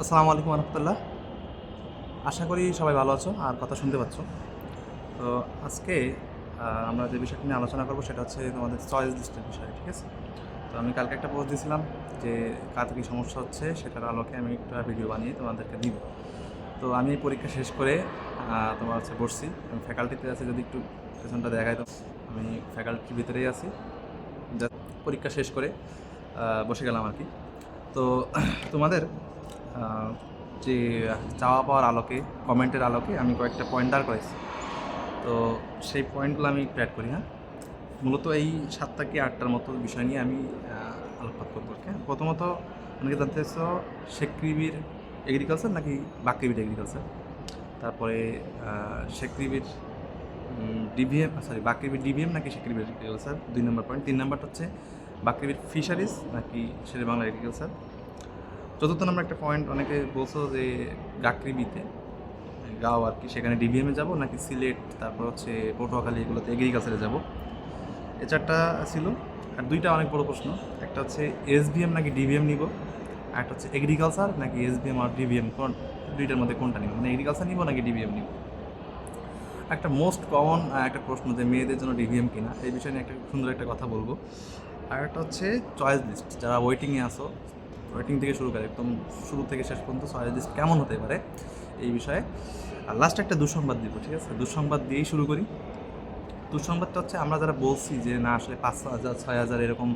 আসসালামু আলাইকুম রহমতুল্লাহ। আশা করি সবাই ভালো আছো আর কথা শুনতে পাচ্ছ। তো আজকে আমরা যে বিষয়টা নিয়ে আলোচনা করবো সেটা হচ্ছে তোমাদের চয়েস লিস্টের বিষয়, ঠিক আছে? তো আমি কালকে একটা পোস্ট দিয়েছিলাম যে কার কী সমস্যা হচ্ছে সেটার আলোকে আমি একটা ভিডিও বানিয়ে তোমাদেরকে দিব। তো আমি এই পরীক্ষা শেষ করে তোমার হচ্ছে বসছি, আমি ফ্যাকাল্টিতে আছি। যদি একটু পেছনটা দেখাই, তো আমি ফ্যাকাল্টির ভিতরেই আছি। পরীক্ষা শেষ করে বসে গেলাম আর কি। তো তোমাদের যে চাওয়া পাওয়ার আলোকে, কমেন্টের আলোকে আমি কয়েকটা পয়েন্টার করেছি। তো সেই পয়েন্টগুলো আমি একটু অ্যাড করি। হ্যাঁ, মূলত এই 7টা কি 8টার মতো বিষয় নিয়ে আমি আলোকপাত করবো। হ্যাঁ, প্রথমত অনেকে জানতে চাইছো শেকৃবির এগ্রিকালচার নাকি বাকৃবির এগ্রিকালচার। তারপরে শেকৃবির ডিভিএম, সরি বাকৃবির ডিভিএম নাকি শেকৃবির এগ্রিকালচার, 2 নম্বর পয়েন্ট। 3 নম্বরটা হচ্ছে বাকৃবির ফিশারিজ নাকি শেরে বাংলা এগ্রিকালচার। চতুর্থ নম্বর একটা পয়েন্ট, অনেকে বলছো যে গাকৃবিতে গাঁও আর কি, সেখানে ডিভিএমে যাব নাকি সিলেট, তারপর হচ্ছে পটুয়াখালী, এগুলোতে এগ্রিকালচারে যাব। এ 4টা ছিল। আর 2টা অনেক বড় প্রশ্ন, একটা হচ্ছে এসবিএম নাকি ডিভিএম নিব, আর একটা হচ্ছে এগ্রিকালচার নাকি এসবিএম আর ডিভিএম, কোন 2টার মধ্যে কোনটা নিব, মানে এগ্রিকালচার নিব নাকি ডিভিএম নিব। একটা মোস্ট কমন একটা প্রশ্ন যে মেয়েদের জন্য ডিভিএম কিনা, এই বিষয়ে নিয়ে একটা সুন্দর একটা কথা বলবো। আর একটা হচ্ছে চয়েস লিস্ট, যারা ওয়েটিংয়ে আসো, ওয়েটিং থেকে শুরু করে একদম শুরু থেকে শেষ পর্যন্ত চয়েস লিস্ট কেমন হতে পারে এই বিষয়ে। আর লাস্ট একটা দুঃসংবাদ দিব, ঠিক আছে? দুঃসংবাদ দিয়েই শুরু করি। দুঃসংবাদটা হচ্ছে আমরা যারা বলছি যে না আসলে 5,000 6,000 এরকম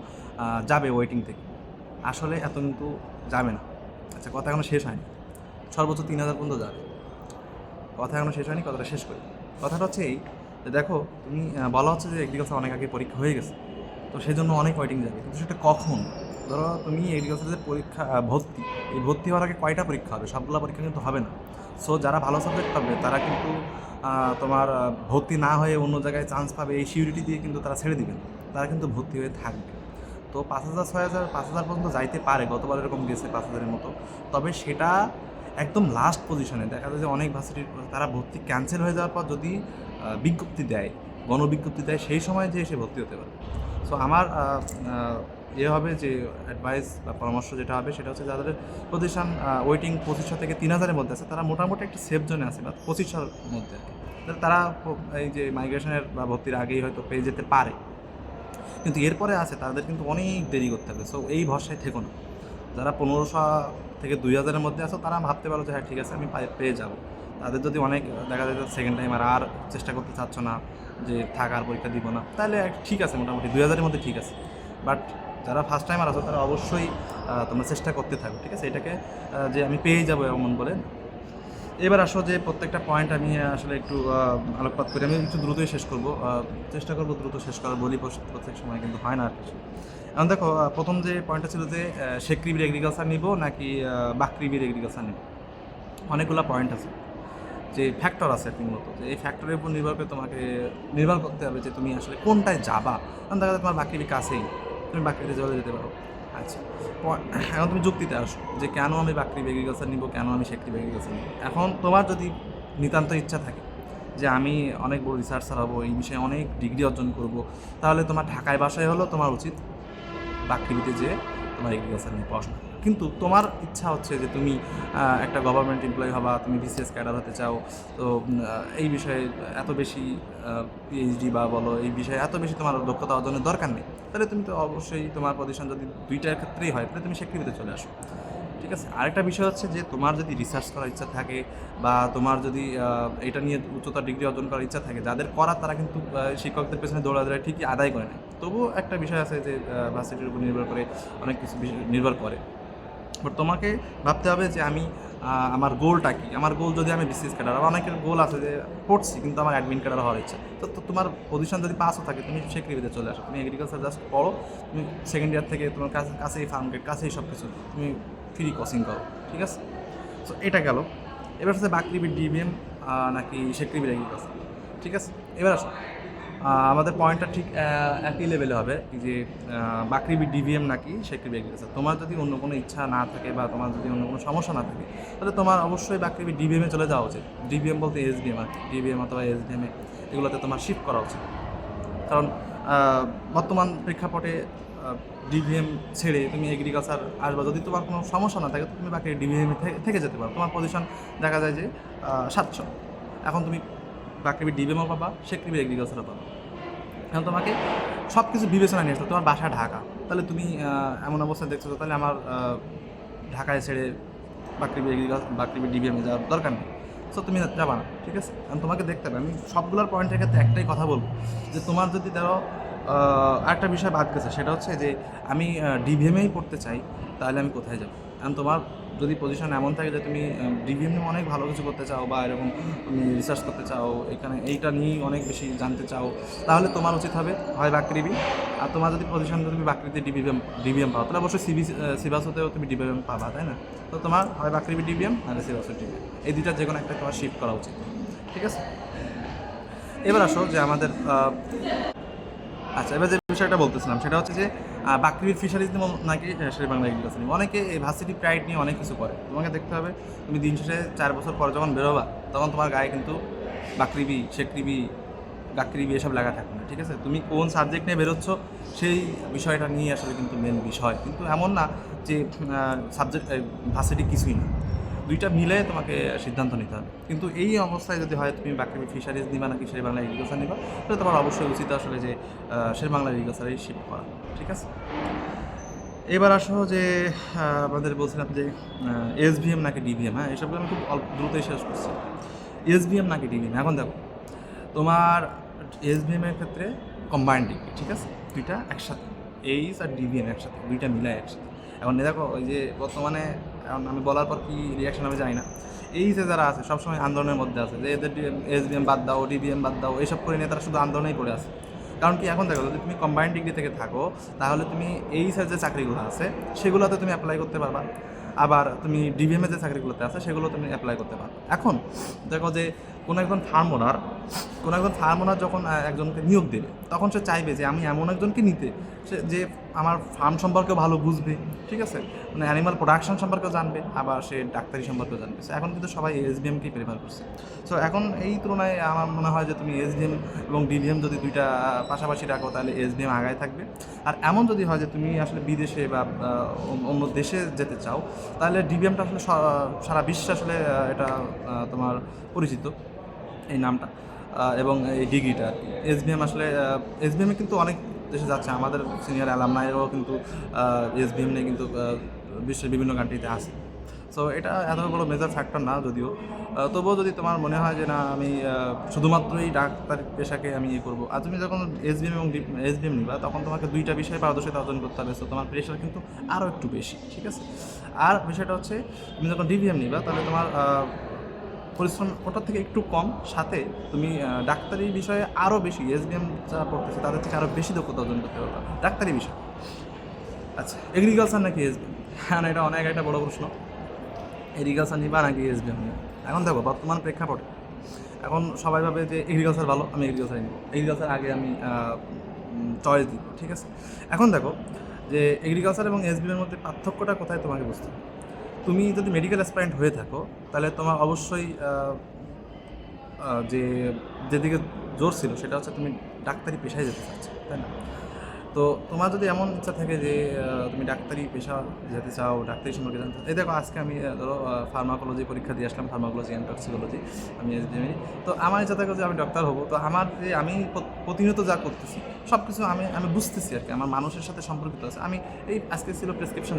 যাবে ওয়েটিং থেকে, আসলে এত কিন্তু যাবে না। আচ্ছা, কথা এখনো শেষ হয়নি। সর্বোচ্চ 3,000 পর্যন্ত যাবে। কথা এখনো শেষ হয়নি, কথাটা শেষ করি। কথাটা হচ্ছে এই যে দেখো, তুমি বলা হচ্ছে যে এগ্রিকালচার অনেক আগে পরীক্ষা হয়ে গেছে, তো সেই জন্য অনেক ওয়েটিং যাবে, কিন্তু সেটা কখন? ধরো তুমি এগ্রিকালচারের পরীক্ষা ভর্তি, এই ভর্তি হওয়ার আগে কয়টা পরীক্ষা হবে? সবগুলো পরীক্ষা কিন্তু হবে না। সো যারা ভালো সাবজেক্ট পাবে তারা কিন্তু তোমার ভর্তি না হয়ে অন্য জায়গায় চান্স পাবে, এই সিউরিটি দিয়ে কিন্তু তারা ছেড়ে দিবেন। তারা কিন্তু ভর্তি হয়ে থাকবে। তো 5,000 6,000 5,000 পর্যন্ত যাইতে পারে, গতবার এরকম গেছে 5,000-এর মতো। তবে সেটা একদম লাস্ট পজিশনে দেখা যায় যে অনেক ভার্সিটির তারা ভর্তি ক্যান্সেল হয়ে যাওয়ার পর যদি বিজ্ঞপ্তি দেয়, গণবিজ্ঞপ্তি দেয়, সেই সময় যে এসে ভর্তি হতে পারে। সো আমার হবে যে অ্যাডভাইস বা পরামর্শ যেটা হবে সেটা হচ্ছে যাদের প্রতিষ্ঠান ওয়েটিং 2,500 থেকে 3,000-এর মধ্যে আছে, তারা মোটামুটি একটা সেফ জোনে আছে, বা 2,500-র মধ্যে আর কি। তারা এই যে মাইগ্রেশনের বা ভর্তির আগেই হয়তো পেয়ে যেতে পারে, কিন্তু এরপরে আছে তাদের কিন্তু অনেক দেরি করতে হবে। সো এই ভরসায় থেকো না। যারা 1,500 থেকে 2,000-এর মধ্যে আছো, তারা ভাবতে পারো যে হ্যাঁ ঠিক আছে, আমি পেয়ে যাবো। তাদের যদি অনেক দেখা যায় সেকেন্ড টাইম আর চেষ্টা করতে চাচ্ছ না, যে থাকার পরীক্ষা দিব না, তাহলে ঠিক আছে, মোটামুটি 2,000-এর মধ্যে ঠিক আছে। বাট যারা ফার্স্ট টাইমার আছো, তারা অবশ্যই তোমরা চেষ্টা করতে থাকো, ঠিক আছে? এটাকে যে আমি পেয়ে যাবো এমন বলে। এবার আসো যে প্রত্যেকটা পয়েন্ট আমি আসলে একটু আলোকপাত করি। আমি একটু দ্রুতই শেষ করবো, চেষ্টা করবো দ্রুত শেষ করার, বলি প্রত্যেক সময় কিন্তু হয় না আর কিছু। এখন দেখো, প্রথম যে পয়েন্টটা ছিল যে শেকৃবির এগ্রিকালচার নিব নাকি বাকৃবির এগ্রিকালচার নিব। অনেকগুলো পয়েন্ট আছে, যে ফ্যাক্টর আছে আর কি, মূলত যে এই ফ্যাক্টরের উপর নির্ভর করে তোমাকে নির্ভর করতে হবে যে তুমি আসলে কোনটায় যাবা। কারণ দেখা যায় তোমার বাকৃবি কাছেই, তুমি বাকৃবিতে চলে যেতে পারো। আচ্ছা, এখন তুমি যুক্তিতে আসো যে কেন আমি বাকৃবি এগ্রিকালচার নিব, কেন আমি শেকৃবি এগ্রিকালচার নিব। এখন তোমার যদি নিতান্ত ইচ্ছা থাকে যে আমি অনেক বড় রিসার্চার হবো, এই বিষয়ে অনেক ডিগ্রি অর্জন করব, তাহলে তোমার ঢাকায় বাসায় হলেও তোমার উচিত বাকৃবিতে যে তোমার এগ্রিকালচার নিয়ে পড়াশোনা। কিন্তু তোমার ইচ্ছা হচ্ছে যে তুমি একটা গভর্নমেন্ট এমপ্লয়ি হবা, তুমি বিসিএস ক্যাডার হতে চাও, তো এই বিষয়ে এত বেশি পিএইচডি বা বলো, এই বিষয়ে এত বেশি তোমার দক্ষতা অর্জনের দরকার নেই, তাহলে তুমি তো অবশ্যই তোমার প্রতিষ্ঠান যদি 2টার ক্ষেত্রেই হয়, তাহলে তুমি স্বীকৃতিতে চলে আসো, ঠিক আছে? আরেকটা বিষয় হচ্ছে যে তোমার যদি রিসার্চ করার ইচ্ছা থাকে, বা তোমার যদি এটা নিয়ে উচ্চতর ডিগ্রি অর্জন করার ইচ্ছা থাকে, যাদের করার তারা কিন্তু শিক্ষকদের পেছনে দৌড়াদৌড়ি ঠিকই আদায় করে নেয়। তবুও একটা বিষয় আছে যে ভার্সিটির উপর নির্ভর করে অনেক কিছু নির্ভর করে। বাট তোমাকে ভাবতে হবে যে আমি আমার গোলটা কী। আমার গোল যদি আমি বিসিএস ক্যাডার, আবার অনেকের গোল আছে যে পড়ছি কিন্তু আমার অ্যাডমিন ক্যাডার হওয়ার ইচ্ছা, তো তোমার পজিশন যদি পাসও থাকে, তুমি স্বীকৃতিতে চলে আসো, তুমি এগ্রিকালচার জাস্ট পড়ো, তুমি সেকেন্ড ইয়ার থেকে তোমার কাছেই ফার্ম গেট, কাছেই সব কিছু, তুমি ফ্রি কোচিং করো, ঠিক আছে? সো এটা গেল। এবার হচ্ছে বাকৃবির ডিবিএম নাকি শেকৃবির এগ্রিকালচার, ঠিক আছে? এবার আসো, আমাদের পয়েন্টটা ঠিক একই লেভেলে হবে যে বাকৃবি ডিভিএম নাকি শেকৃবি এগ্রিকালচার। তোমার যদি অন্য কোনো ইচ্ছা না থাকে, বা তোমার যদি অন্য কোনো সমস্যা না থাকে, তাহলে তোমার অবশ্যই বাকৃবি ডিভিএমে চলে যাওয়া উচিত। ডিভিএম বলতে এসবিএম আর কি, ডিভিএম অথবা এসবিএমে, এগুলোতে তোমার শিফট করা উচিত। কারণ বর্তমান প্রেক্ষাপটে ডিভিএম ছেড়ে তুমি এগ্রিকালচার আসবা, যদি তোমার কোনো সমস্যা না থাকে তো তুমি বাকি ডিভিএম থেকে যেতে পারো। তোমার পজিশন দেখা যায় যে 700, এখন তুমি বাকি ডিভিএমও পাবা, সেক্রিবি এগ্রিকালচারও পাবা। এখন তোমাকে সব কিছু বিবেচনায় নিয়ে আসতে, তোমার বাসা ঢাকা, তাহলে তুমি এমন অবস্থায় দেখছো তাহলে আমার ঢাকায় ছেড়ে বাকৃবি এগ্রিকালচার বাকৃবি ডিবিএমে যাওয়ার দরকার নেই। সো তুমি যাবা না, ঠিক আছে? আমি তোমাকে দেখতে হবে, আমি সবগুলোর পয়েন্টের ক্ষেত্রে একটাই কথা বলবো যে তোমার যদি ধরো আরেকটা বিষয় বাদ গেছে, সেটা হচ্ছে যে আমি ডিভিএমেই পড়তে চাই, তাহলে আমি কোথায় যাবো? কারণ তোমার যদি পজিশন এমন থাকে যে তুমি ডিভিএমে অনেক ভালো কিছু করতে চাও বা এরকম তুমি রিসার্চ করতে চাও, এখানে এইটা নিয়েই অনেক বেশি জানতে চাও, তাহলে তোমার উচিত হবে হয় বাকৃবি। আর তোমার যদি পজিশন তুমি বাকৃবিতে ডিবিএম পাও, তাহলে অবশ্যই সিবাসতেও তুমি ডিবিএম পাবা, তাই না? তো তোমার হয় বাকৃবি ডিবিএম নাহলে সিবাসের ডিবিএম, এই দুইটা যে কোনো একটা তোমার শিফট করা উচিত, ঠিক আছে? এবার আসো যে আমাদের আচ্ছা, এবার যে বিষয়টা বলতেছিলাম সেটা হচ্ছে যে বাকৃবির ফিশারিজ নিয়ে নাকি শেরেবাংলা এগ্রিকালচার নিয়ে অনেকে এই ভার্সিটি প্রাইড নিয়ে অনেক কিছু করে। তোমাকে দেখতে হবে তুমি দিন শেষে 4 বছর পর যখন বেরোবা তখন তোমার গায়ে কিন্তু বাকৃবি, শেকৃবি, গাকৃবি এসব লেখা থাকবে না, ঠিক আছে? তুমি কোন সাবজেক্ট নিয়ে বেরোচ্ছ সেই বিষয়টা নিয়ে আসলে কিন্তু মেন বিষয়, কিন্তু এমন না যে সাবজেক্ট ভার্সিটি কিছুই না, দুইটা মিলে তোমাকে সিদ্ধান্ত নিতে হবে। কিন্তু এই অবস্থায় যদি হয় তুমি বাকৃবি ফিশারিজ নিবা নাকি শেরেবাংলা এগ্রিকালচার নিবা, তাহলে তোমার অবশ্যই উচিত আসলে যে শেরেবাংলা এগ্রিকালচারেই শিফট করা, ঠিক আছে? এবার আসো যে আমাদের বলছিলাম যে এসভিএম নাকি ডিভিএম, হ্যাঁ এসবগুলো আমি খুব অল্প দ্রুতই শেষ করছি। এসভিএম নাকি ডিভিএম, এখন দেখো তোমার এসভিএমের ক্ষেত্রে কম্বাইন্ড ডিগ্রি, ঠিক আছে? দুইটা একসাথে, এইচ আর ডিভিএম একসাথে, দুইটা মিলায় একসাথে। এখন দেখো ওই যে বর্তমানে, এখন আমি বলার পর কী রিয়াকশন আমি জানি না, এইচে যারা আছে সবসময় আন্দোলনের মধ্যে আছে যে এদের এসভিএম বাদ দাও, ডিভিএম বাদ দাও, এইসব করে নিয়ে তারা শুধু আন্দোলনেই পড়ে আছে। কারণ কি, এখন দেখো যদি তুমি কম্বাইন্ড ডিগ্রি থেকে থাকো তাহলে তুমি এইচের যে চাকরিগুলো আছে সেগুলোতে তুমি অ্যাপ্লাই করতে পারবা, আবার তুমি ডিভিএমের যে চাকরিগুলোতে আছে সেগুলো তুমি অ্যাপ্লাই করতে পারো। এখন দেখো যে কোনো একজন ফার্ম ওনার যখন একজনকে নিয়োগ দেবে তখন সে চাইবে যে আমি এমন একজনকে নিতে সে যে আমার ফার্ম সম্পর্কে ভালো বুঝবে, ঠিক আছে? মানে অ্যানিমাল প্রোডাকশন সম্পর্কেও জানবে, আবার সে ডাক্তারি সম্পর্কেও জানবে। এখন কিন্তু সবাই এসবিএমকেই প্রেফার করছে। সো এখন এই তুলনায় আমার মনে হয় যে তুমি এসবিএম এবং ডিভিএম যদি দুইটা পাশাপাশি রাখো তাহলে এসবিএম আগায় থাকবে। আর এমন যদি হয় যে তুমি আসলে বিদেশে বা অন্য দেশে যেতে চাও তাহলে ডিভিএমটা আসলে সারা বিশ্বে আসলে এটা তোমার পরিচিত এই নামটা এবং এই ডিগ্রিটা আর কি। এসবিএম আসলে এসবিএমে কিন্তু অনেক দেশে যাচ্ছে, আমাদের সিনিয়র অ্যালামনাইরাও কিন্তু এসবিএম নিয়ে কিন্তু বিশ্বের বিভিন্ন কান্ট্রিতে আছে। সো এটা এত বড় মেজর ফ্যাক্টর না যদিও, তবুও যদি তোমার মনে হয় যে না আমি শুধুমাত্র এই ডাক্তার পেশাকে আমি ইয়ে করবো, আর তুমি যখন এসবিএম এবং এসবিএম নিবা তখন তোমাকে দুইটা বিষয়ে পারদর্শিতা অর্জন করতে হবে। সো তোমার প্রেশার কিন্তু আরও একটু বেশি, ঠিক আছে? আর বিষয়টা হচ্ছে তুমি যখন ডিভিএম নিবা তাহলে তোমার পরিশ্রম ওটার থেকে একটু কম, সাথে তুমি ডাক্তারি বিষয়ে আরও বেশি, এসবিএম যারা পড়তেছে তাদের থেকে আরও বেশি দক্ষতা অর্জন করতে পারবে ডাক্তারি বিষয়। আচ্ছা, এগ্রিকালচার নাকি এসবিএম? হ্যাঁ, এটা অনেক একটা বড় প্রশ্ন, এগ্রিকালচার নিবা নাকি এসবিএম নিবা। এখন দেখো বর্তমান প্রেক্ষাপটে এখন সবাই ভাবে যে এগ্রিকালচার ভালো, আমি এগ্রিকালচার নিব, এগ্রিকালচার আগে আমি চয়েস দিব, ঠিক আছে? এখন দেখো যে এগ্রিকালচার এবং এসবিএমের মধ্যে পার্থক্যটা কোথায় তোমাকে বুঝতে হবে। তুমি যদি মেডিকেল অ্যাসপারেন্ট হয়ে থাকো তাহলে তোমার অবশ্যই যেদিকে জোর ছিল সেটা হচ্ছে তুমি ডাক্তারি পেশায় যেতে চাচ্ছ, তাই না? তো তোমার যদি এমন ইচ্ছা থাকে যে তুমি ডাক্তারি পেশা যেতে চাও, ডাক্তারি সম্পর্কে জানতে চাও, এই দেখো আজকে আমি ধরো ফার্মাকোলজি পরীক্ষা দিয়ে আসলাম, ফার্মাকোলজি অ্যান্ড টক্সিকোলজি, আমি এসডিএমই। তো আমার ইচ্ছা থাকে যে আমি ডক্টর হবো, তো আমার যে আমি প্রতিনিয়ত যা করতেছি সব কিছু আমি বুঝতেছি আর কি, আমার মানুষের সাথে সম্পর্কিত আছে। আমি এই আজকে ছিল প্রেসক্রিপশন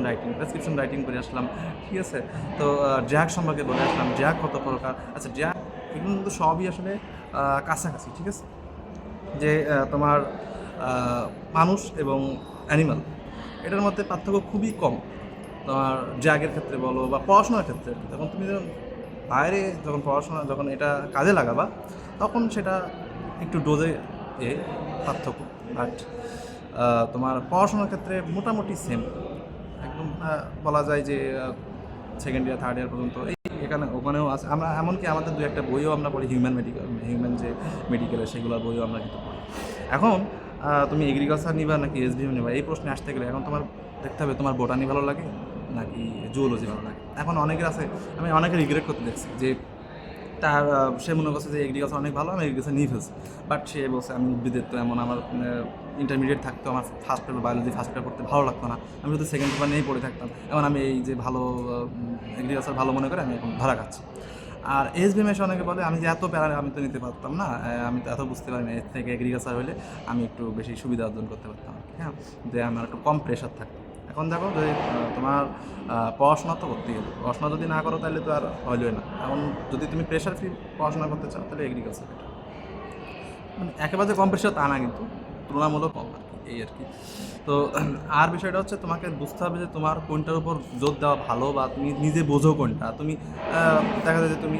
রাইটিং করে আসলাম, ঠিক আছে? তো ড্রাগ সম্পর্কে বলে আসলাম, ড্রাগ কত প্রকার, আচ্ছা ড্রাগ এগুলো কিন্তু সবই আসলে কাছাকাছি, ঠিক আছে? যে তোমার মানুষ এবং অ্যানিমাল এটার মধ্যে পার্থক্য খুবই কম। তোমার ড্রাগের ক্ষেত্রে বলো বা পড়াশোনার ক্ষেত্রে, তখন তুমি বাইরে যখন পড়াশোনা যখন এটা কাজে লাগাবা তখন সেটা একটু ডোজে পার্থক্য, বাট তোমার পড়াশোনার ক্ষেত্রে মোটামুটি সেম একদম, বলা যায় যে সেকেন্ড ইয়ার থার্ড ইয়ার পর্যন্ত এখানে ওখানেও আছে। আমরা এমনকি আমাদের দু একটা বইও আমরা পড়ি, হিউম্যান যে মেডিকেলের সেগুলোর বইও আমরা কিন্তু পড়ি। এখন তুমি এগ্রিকালচার নিবা নাকি এসবিএম নিবা, এই প্রশ্নে আসতে গেলে এখন তোমার দেখতে হবে তোমার বোটানি ভালো লাগে নাকি জুওলজি ভালো লাগে। এখন অনেকের আছে, আমি অনেকে রিগ্রেট করতে দেখছি যে তার সে মনে করছে যে এগ্রিকালচার অনেক ভালো, আমি এগ্রিকালচার নিয়ে ফেলছি, বাট সে বলছে আমি উদ্ভিদের তো এমন আমার ইন্টারমিডিয়েট থাকতো আমার first paper biology first paper পড়তে ভালো লাগতো না, আমি শুধু সেকেন্ড পেপার নিয়েই পড়ে থাকতাম। এখন আমি এই যে ভালো এগ্রিকালচার ভালো মনে করে আমি এখন ধরা খাচ্ছি। আর এসবিএম এসে অনেকে বলে আমি যে এত প্যারা আমি তো নিতে পারতাম না, আমি তো এত বুঝতে পারি না, এর থেকে এগ্রিকালচার হলে আমি একটু বেশি সুবিধা অর্জন করতে পারতাম, হ্যাঁ, যে আমার একটু কম প্রেশার থাকতো। এখন দেখো যে তোমার পড়াশোনা তো করতেই হবে, পড়াশোনা যদি না করো তাহলে তো আর হইলই না। এখন যদি তুমি প্রেশার ফ্রি পড়াশোনা করতে চাও তাহলে এগ্রিকালচার এটা মানে একেবারে কম প্রেশার তা না, কিন্তু তুলনামূলক কম আর কি, এই আর কি। তো আর বিষয়টা হচ্ছে তোমাকে বুঝতে হবে যে তোমার কোনটার উপর জোর দেওয়া ভালো, বা তুমি নিজে বোঝো কোনটা। তুমি দেখা যায় যে তুমি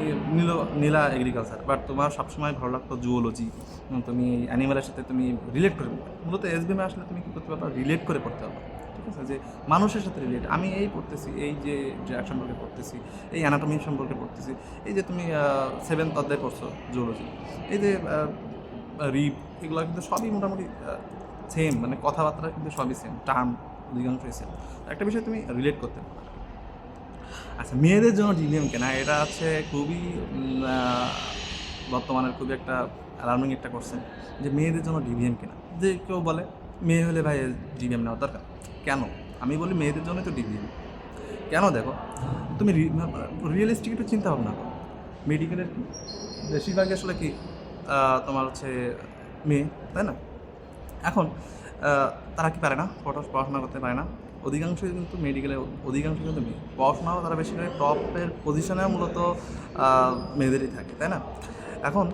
নীলা এগ্রিকালচার, বাট তোমার সবসময় ভালো লাগতো জুওলজি, তুমি অ্যানিমেলের সাথে তুমি রিলেট করে, মূলত এসবিএমে আসলে তুমি কী করতে পারবা, রিলেট করে পড়তে পারবা, ঠিক আছে, যে মানুষের সাথে রিলেট। আমি এই পড়তেছি, এই যে ড্রাগ সম্পর্কে পড়তেছি, এই অ্যানাটমি সম্পর্কে পড়তেছি, এই যে তুমি 7th অধ্যায় পড়ছো জুওলজি, এই যে রিপ, এগুলো কিন্তু সবই মোটামুটি সেম, মানে কথাবার্তা কিন্তু সবই সেম, টার্ম অধিকাংশই সেম। একটা বিষয় তুমি রিলেট করতে পারো। আচ্ছা, মেয়েদের জন্য ডিভিএম কেনা, এটা হচ্ছে খুবই বর্তমানের খুবই একটা অ্যালার্মিং একটা কোশ্চেন, যে মেয়েদের জন্য ডিভিএম কেনা। যে কেউ বলে মেয়ে হলে ভাই ডিভিএম নেওয়া দরকার কেন? আমি বলি মেয়েদের জন্যই তো ডিভিএম। কেন? দেখো, তুমি রিয়েলিস্টিক একটু চিন্তা ভাবনা করো। মেডিকেলের বেশিরভাগই আসলে কি তোমার হচ্ছে মেয়ে, তাই না? এখন তারা কি পারে না, পড়াশোনা করতে পারে না? অধিকাংশই কিন্তু মেডিকেলে, অধিকাংশ কিন্তু মেয়ে। পড়াশোনাও তারা বেশি করে টপের পজিশনেও মূলত মেয়েদেরই থাকে, তাই না? এখন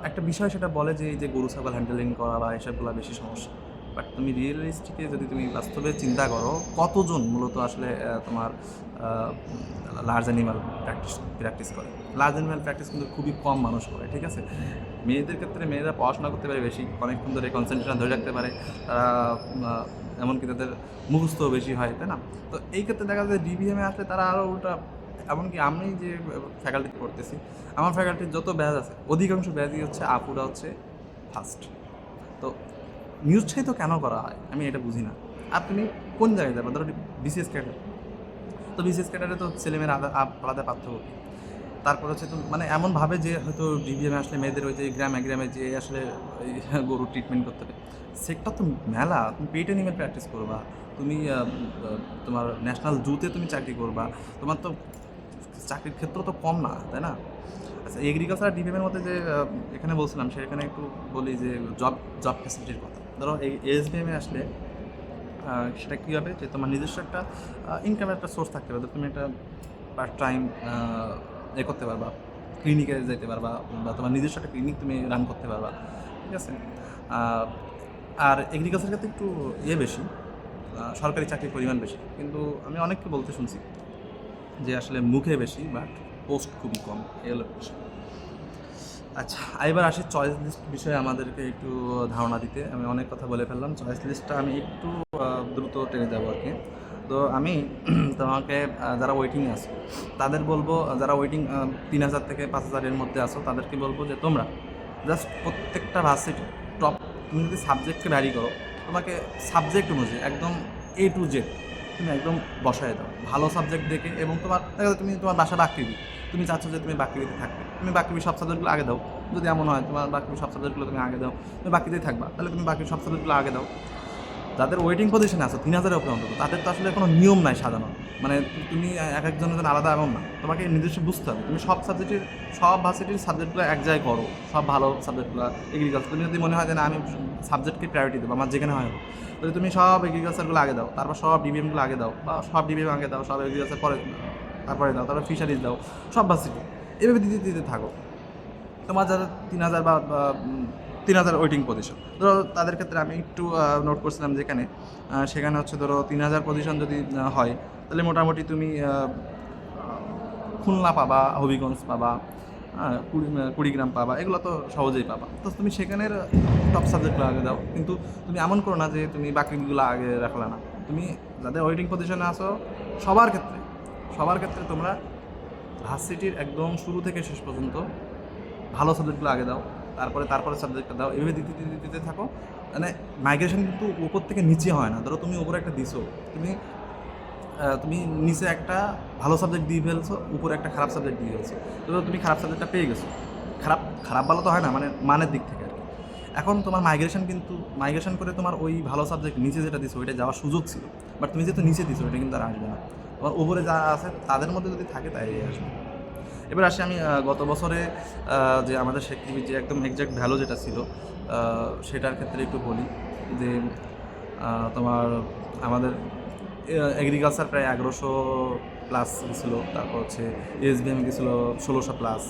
একটা বিষয় সেটা বলে যে এই যে গরু ছাগল হ্যান্ডেলিং করা বা এসবগুলো বেশি সমস্যা। বাট তুমি রিয়েলিস্টিকে যদি তুমি বাস্তবে চিন্তা করো, কতজন মূলত আসলে তোমার লার্জ অ্যানিমাল প্র্যাকটিস করে? লার্জ অ্যানিমাল প্র্যাকটিস কিন্তু খুবই কম মানুষ করে, ঠিক আছে? মেয়েদের ক্ষেত্রে মেয়েরা পড়াশোনা করতে পারে বেশি, অনেকক্ষণ ধরে কনসেন্ট্রেশন ধরে রাখতে পারে, তারা এমনকি তাদের মুখস্থও বেশি হয়, তাই না? তো এই ক্ষেত্রে দেখা যায় ডিবিএমে আসলে তারা আরও উল্টা, এমনকি আমি যে ফ্যাকাল্টিতে পড়তেছি, আমার ফ্যাকাল্টির যত ব্যাচ আছে অধিকাংশ ব্যাচই হচ্ছে আপুরা হচ্ছে ফার্স্ট। তো নিরুৎসাহিত কেন করা হয় আমি এটা বুঝি না। আর তুমি কোন জায়গায় যাবে? ধরো বিসিএস ক্যাডার, তো বিসিএস ক্যাডারে তো ছেলেমেয়ের আলাদা পার্থক্য। তারপর হচ্ছে তো মানে এমনভাবে যে হয়তো ডিবিএমে আসলে মেয়েদের ওই যে গ্রামে গ্রামে যে আসলে ওই গরুর ট্রিটমেন্ট করতে হবে, সেক্টর তো মেলা। তুমি পেট অ্যানিমেল প্র্যাকটিস করবা, তুমি তোমার ন্যাশনাল জুতে তুমি চাকরি করবা, তোমার তো চাকরির ক্ষেত্র তো কম না, তাই না? আচ্ছা, এগ্রিকালচার ডিবিএমের মধ্যে যে এখানে বলছিলাম, সেখানে একটু বলি যে জব ফ্যাসিলিটির কথা। ধরো এই এসবিএমে আসলে সেটা কী হবে, যে তোমার নিজস্ব একটা ইনকামের একটা সোর্স থাকতে পারবে। তুমি একটা পার্ট টাইম করতে পারবা, ক্লিনিকে যেতে পারবা, বা তোমার নিজস্ব একটা ক্লিনিক তুমি রান করতে পারবা, ঠিক আছে? আর এগ্রিকালচার ক্ষেত্রে একটু বেশি, সরকারি চাকরির পরিমাণ বেশি, কিন্তু আমি অনেককে বলতে শুনছি যে আসলে মুখে বেশি বাট পোস্ট খুবই কম, এই হলো বিষয়। আচ্ছা, এবার আসি চয়েস লিস্ট বিষয়ে আমাদেরকে একটু ধারণা দিতে। আমি অনেক কথা বলে ফেললাম, চয়েস লিস্টটা আমি একটু দ্রুত টেনে যাবো আর কি। তো আমি তোমাকে যারা ওয়েটিংয়ে আছো তাদের বলবো, যারা ওয়েটিং 3000 থেকে 5000-এর মধ্যে আছো তাদেরকে বলবো যে তোমরা জাস্ট প্রত্যেকটা ভার্সিটি টপ, তুমি যদি সাবজেক্টকে ভ্যারি করো, তোমাকে সাবজেক্ট অনুযায়ী একদম A to Z তুমি একদম বসায় দাও ভালো সাবজেক্ট দেখে। এবং তোমার দেখা যায় তুমি তোমার বাসা বাকৃবি, তুমি চাচ্ছ যে তুমি বাকৃবিতে থাকবে, তুমি বাকৃবি সব সাবজেক্টগুলো আগে দাও। যদি এমন হয় তোমার বাকৃবি সব সাবজেক্টগুলো তুমি আগে দাও, তুমি বাকিতেই থাকবা, তাহলে তুমি বাকি সব সাবজেক্টগুলো আগে দাও। যাদের ওয়েটিং পজিশনে আছো 3000-এর উপরে অন্তত, তাদের তো আসলে কোনো নিয়ম নাই সাজানো, মানে তুমি এক একজনের জন্য আলাদা এমন না, তোমাকে নিজস্ব বুঝতে হবে। তুমি সব সাবজেক্টের, সব ভার্সিটির সাবজেক্টগুলো এক জায়গায় করো, সব ভালো সাবজেক্টগুলো। এগ্রিকালচার তুমি যদি মনে হয় যে না আমি সাবজেক্টকে প্রায়োরিটি দেবো, আমার যেখানে হয় তাহলে তুমি সব এগ্রিকালচারগুলো আগে দাও, তারপর সব ডিবিএমগুলো আগে দাও, বা সব ডিবিএম আগে দাও, সব এগ্রিকালচার পরে তারপরে দাও, তারপর ফিশারিজ দাও, সব ভার্সিটি এভাবে দিতে দিতে থাকো। তোমার যারা 3000 বা 3000 ওয়েটিং পজিশন, ধরো তাদের ক্ষেত্রে আমি একটু নোট করছিলাম যেখানে সেখানে হচ্ছে ধরো 3000 পজিশন যদি হয়, তাহলে মোটামুটি তুমি খুলনা পাবা, হবিগঞ্জ পাবা, কুড়িগ্রাম পাবা, এগুলো তো সহজেই পাবা। তো তুমি সেখানের টপ সাবজেক্টগুলো আগে দাও, কিন্তু তুমি এমন করো না যে তুমি বাকিগুলো আগে রাখলে না। তুমি যাদের ওয়েটিং পজিশনে আসো সবার ক্ষেত্রে তোমরা ভার্সিটির একদম শুরু থেকে শেষ পর্যন্ত ভালো সাবজেক্টগুলো আগে দাও, তারপরে সাবজেক্টটা দাও, এভাবে দিতে থাকো। মানে মাইগ্রেশন কিন্তু উপর থেকে নিচে হয় না। ধরো তুমি উপরে একটা দিছো, তুমি নিচে একটা ভালো সাবজেক্ট দিয়ে ফেলছো, উপরে একটা খারাপ সাবজেক্ট দিয়ে ফেলছো, তো তুমি খারাপ সাবজেক্টটা পেয়ে গেছো। খারাপ ভালো তো হয় না, মানে মানের দিক থেকে আর কি। এখন তোমার মাইগ্রেশন করে তোমার ওই ভালো সাবজেক্ট নিচে যেটা দিছো ওইটা যাওয়ার সুযোগ ছিল, বাট তুমি যেহেতু নিচে দিছো ওইটা কিন্তু আর আসবে না। তোমার উপরে যা আছে তাদের মধ্যে যদি থাকে তাই আসবে। এবার আসি আমি গত বছরে যে আমাদের শেখ টিভির যে একদম এক্সাক্ট ভ্যালু যেটা ছিল সেটার ক্ষেত্রে একটু বলি যে তোমার আমাদের এগ্রিকালচার প্রায় 1100 প্লাস গেছিলো, তারপর হচ্ছে এসবিএম গেছিলো 1600 প্লাস।